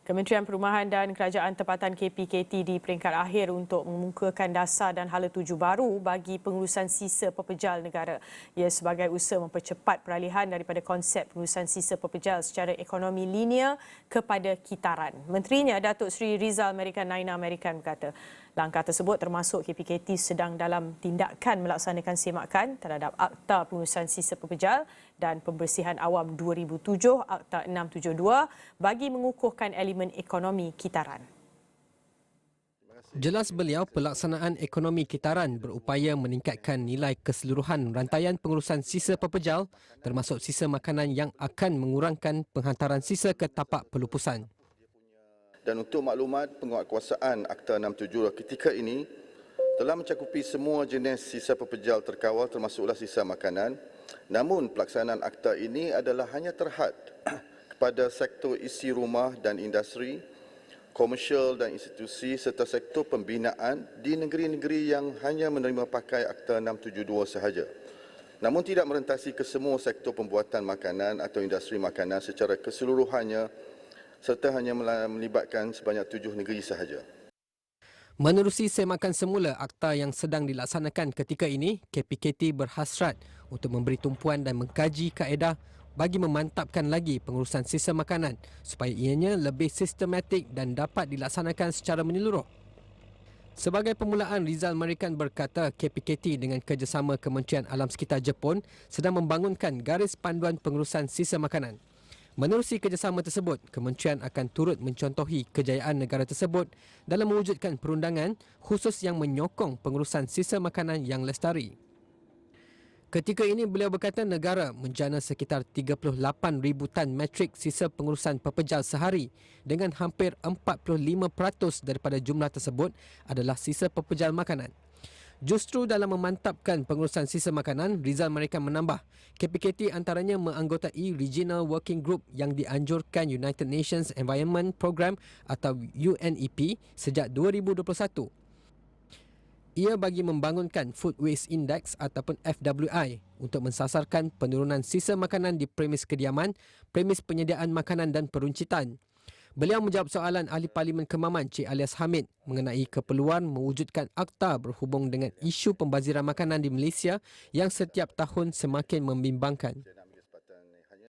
Kementerian Perumahan dan Kerajaan Tempatan KPKT di peringkat akhir untuk mengemukakan dasar dan hala tuju baru bagi pengurusan sisa pepejal negara. Ia sebagai usaha mempercepat peralihan daripada konsep pengurusan sisa pepejal secara ekonomi linear kepada kitaran. Menterinya Datuk Seri Rizal American Naina American berkata, langkah tersebut termasuk KPKT sedang dalam tindakan melaksanakan semakan terhadap Akta Pengurusan Sisa Pepejal dan Pembersihan Awam 2007 Akta 672 bagi mengukuhkan elemen ekonomi kitaran. Jelas beliau, pelaksanaan ekonomi kitaran berupaya meningkatkan nilai keseluruhan rantaian pengurusan sisa pepejal termasuk sisa makanan yang akan mengurangkan penghantaran sisa ke tapak pelupusan. Dan untuk maklumat, penguatkuasaan Akta 672 ketika ini telah mencakupi semua jenis sisa pepejal terkawal termasuklah sisa makanan. Namun pelaksanaan akta ini adalah hanya terhad kepada sektor isi rumah dan industri, komersial dan institusi serta sektor pembinaan di negeri-negeri yang hanya menerima pakai Akta 672 sahaja. Namun tidak merentasi ke semua sektor pembuatan makanan atau industri makanan secara keseluruhannya serta hanya melibatkan sebanyak 7 negeri sahaja. Menerusi semakan semula akta yang sedang dilaksanakan ketika ini, KPKT berhasrat untuk memberi tumpuan dan mengkaji kaedah bagi memantapkan lagi pengurusan sisa makanan supaya ianya lebih sistematik dan dapat dilaksanakan secara menyeluruh. Sebagai permulaan, Rizal American berkata KPKT dengan kerjasama Kementerian Alam Sekitar Jepun sedang membangunkan garis panduan pengurusan sisa makanan. Menerusi kerjasama tersebut, kementerian akan turut mencontohi kejayaan negara tersebut dalam mewujudkan perundangan khusus yang menyokong pengurusan sisa makanan yang lestari. Ketika ini beliau berkata negara menjana sekitar 38,000 tan metrik sisa pengurusan pepejal sehari dengan hampir 45% daripada jumlah tersebut adalah sisa pepejal makanan. Justru dalam memantapkan pengurusan sisa makanan, Rizal American menambah, KPKT antaranya menganggotai Regional Working Group yang dianjurkan United Nations Environment Programme atau UNEP sejak 2021. Ia bagi membangunkan Food Waste Index ataupun FWI untuk mensasarkan penurunan sisa makanan di premis kediaman, premis penyediaan makanan dan peruncitan. Beliau menjawab soalan Ahli Parlimen Kemaman Cik Alias Hamid mengenai keperluan mewujudkan akta berhubung dengan isu pembaziran makanan di Malaysia yang setiap tahun semakin membimbangkan.